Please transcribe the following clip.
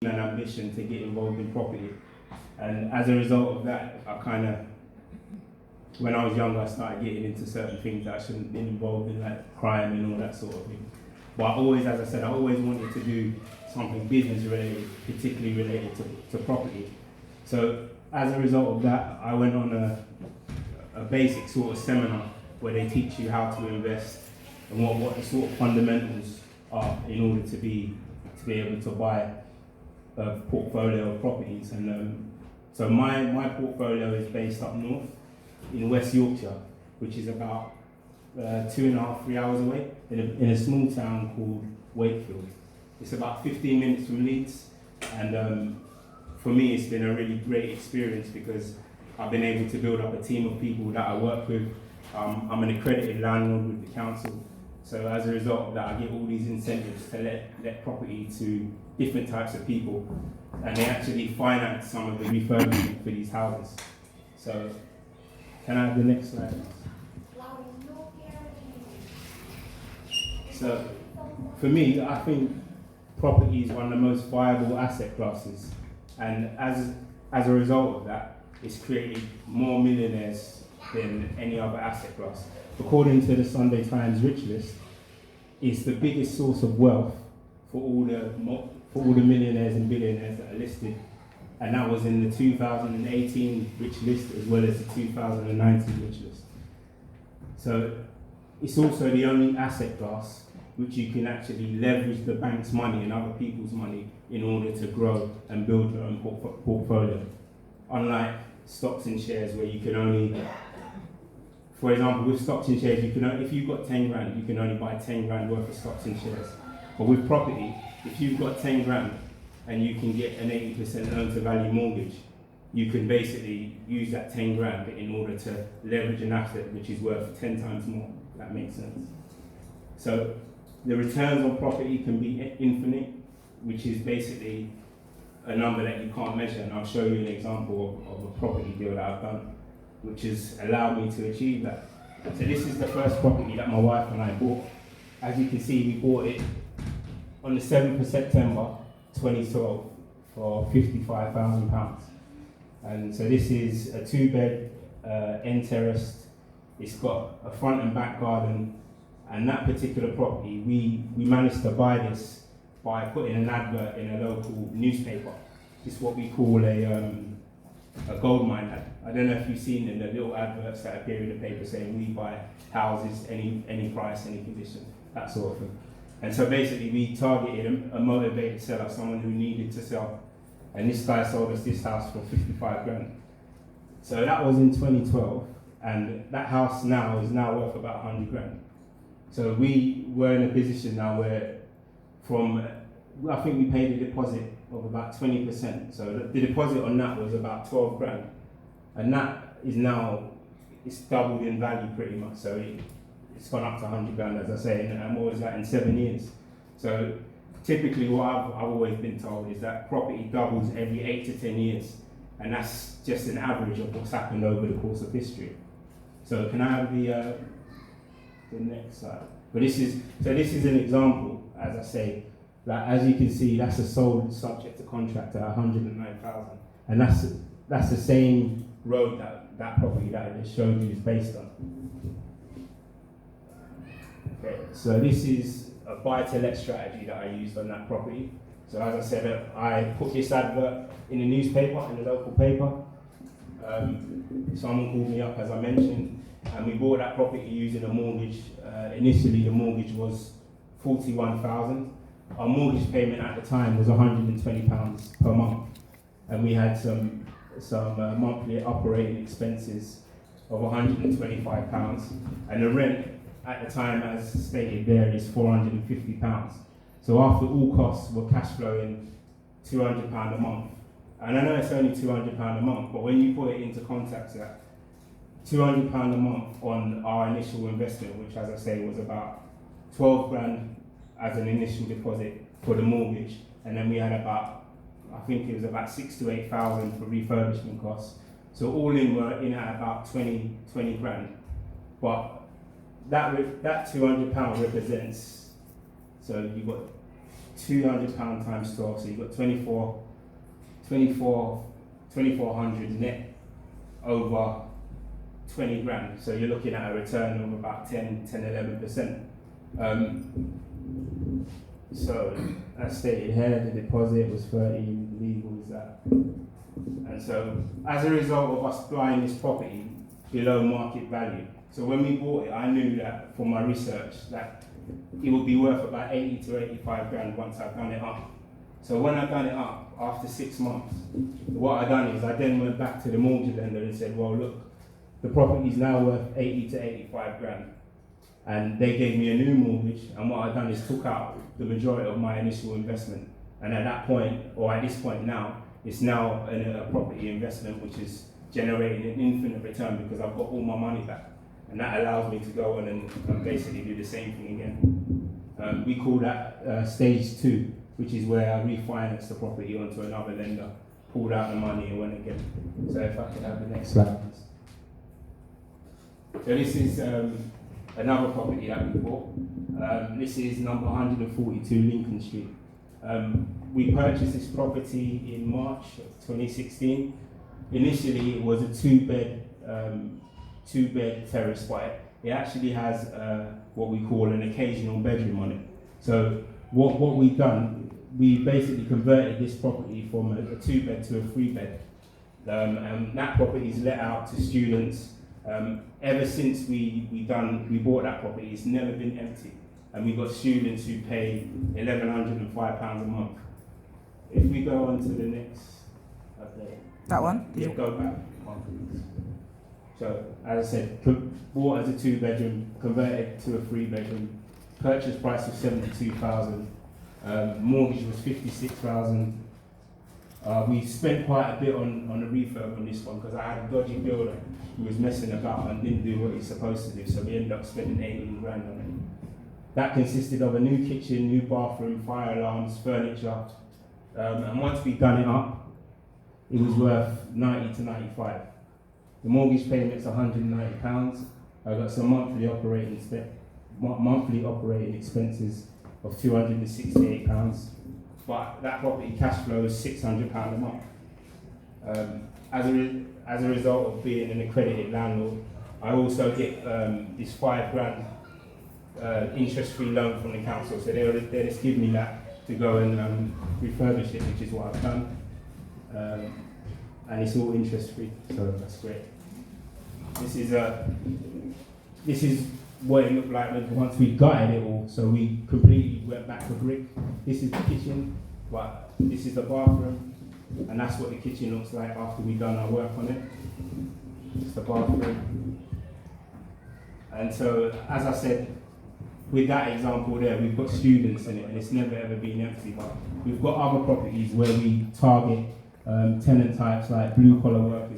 an ambition to get involved in property. And as a result of that, when I was younger, I started getting into certain things that I shouldn't have been involved in, like crime and all that sort of thing. But I always, as I said, I always wanted to do something business related, particularly related to property. So as a result of that, I went on a basic sort of seminar where they teach you how to invest and what the sort of fundamentals are in order to be able to buy a portfolio of properties. And so my portfolio is based up north in West Yorkshire, which is about 2.5, 3 hours away in a small town called Wakefield. It's about 15 minutes from Leeds, and for me it's been a really great experience because I've been able to build up a team of people that I work with. I'm an accredited landlord with the council, so as a result of that I get all these incentives to let property to different types of people, and they actually finance some of the refurbishment for these houses. So can I have the next slide? So for me, I think property is one of the most viable asset classes, and as a result of that, it's created more millionaires than any other asset class. According to the Sunday Times Rich List, it's the biggest source of wealth for all the millionaires and billionaires that are listed, and that was in the 2018 Rich List as well as the 2019 Rich List. So it's also the only asset class which you can actually leverage the bank's money and other people's money in order to grow and build your own portfolio. Unlike stocks and shares where you can only, for example, with stocks and shares, if you've got 10 grand, you can only buy 10 grand worth of stocks and shares. But with property, if you've got 10 grand and you can get an 80% loan to value mortgage, you can basically use that 10 grand in order to leverage an asset which is worth 10 times more, if that makes sense. So the returns on property can be infinite, which is basically a number that you can't measure, and I'll show you an example of a property deal that I've done, which has allowed me to achieve that. So this is the first property that my wife and I bought. As you can see, we bought it on the 7th of September 2012 for £55,000. And so this is a 2-bed, end terraced. It's got a front and back garden, and that particular property, we managed to buy this by putting an advert in a local newspaper. It's what we call a gold mine ad. I don't know if you've seen them, the little adverts that appear in the paper saying we buy houses, any price, any condition, that sort of thing. And so basically we targeted a motivated seller, someone who needed to sell. And this guy sold us this house for 55 grand. So that was in 2012, and that house now is worth about 100 grand. So we were in a position now where I think we paid a deposit of about 20%. So the deposit on that was about 12 grand. And that is now, it's doubled in value pretty much. So it's gone up to 100 grand, as I say, and what was that in 7 years? So typically what I've always been told is that property doubles every 8 to 10 years. And that's just an average of what's happened over the course of history. So can I have the next slide? But this is an example, as I say, like as you can see, that's a sold subject to contract at 109,000, and that's the same road that property that I just showed you is based on. Okay, so this is a buy-to-let strategy that I used on that property. So as I said, I put this advert in the newspaper, in the local paper. Someone called me up, as I mentioned, and we bought that property using a mortgage. Initially, the mortgage was 41,000. Our mortgage payment at the time was £120 per month, and we had some monthly operating expenses of £125, and the rent at the time, as stated there, is £450. So after all costs, we're cash flowing £200 a month. And I know it's only £200 a month, but when you put it into context, that £200 a month on our initial investment, which, as I say, was about 12 grand as an initial deposit for the mortgage, and then we had about, I think it was about 6 to 8,000 for refurbishment costs. So all in, we're in at about 20 grand. But that £200 represents, so you've got £200 times 12, so you've got 2400 net over 20 grand. So you're looking at a return of about 11%. So as stated here, the deposit was 30, legal is that. And so as a result of us buying this property below market value, so when we bought it, I knew that from my research that it would be worth about 80 to 85 grand once I've done it up. So when I've done it up after 6 months, what I've done is I then went back to the mortgage lender and said, well look, the property is now worth 80 to 85 grand. And they gave me a new mortgage, and what I've done is took out the majority of my initial investment. And at that point, or at this point now, it's now a property investment which is generating an infinite return because I've got all my money back. And that allows me to go on and basically do the same thing again. We call that stage 2, which is where I refinance the property onto another lender, pulled out the money and went again. So if I could have the next slide, please. So this is another property that we bought. This is number 142 Lincoln Street. We purchased this property in March of 2016. Initially, it was a two-bed terrace, but it actually has what we call an occasional bedroom on it. So what we've done, we basically converted this property from a 2-bed to a 3-bed. And that property is let out to students. Ever since we bought that property, it's never been empty. And we've got students who pay £1,105 a month. If we go on to the next update. That one? Yeah, go back one, please. So, as I said, bought as a 2-bedroom, converted to a 3-bedroom, purchase price of £72,000, mortgage was £56,000. We spent quite a bit on a refurb on this one because I had a dodgy builder who was messing about and didn't do what he's supposed to do, so we ended up spending 18 grand on it. That consisted of a new kitchen, new bathroom, fire alarms, furniture, and once we'd done it up, it was worth 90 to 95. The mortgage payment's £190. I've got some monthly operating expenses of £268. But that property cash flow is £600 a month. As a result of being an accredited landlord, I also get this £5 grand interest-free loan from the council. So they just give me that to go and refurbish it, which is what I've done. And it's all interest-free, so that's great. This is what it looked like once we gutted it all. So we completely went back to brick. This is the kitchen, but this is the bathroom, and that's what the kitchen looks like after we've done our work on it. It's the bathroom. And so, as I said, with that example there, we've got students in it, and it's never ever been empty. But we've got other properties where we target tenant types like blue collar workers.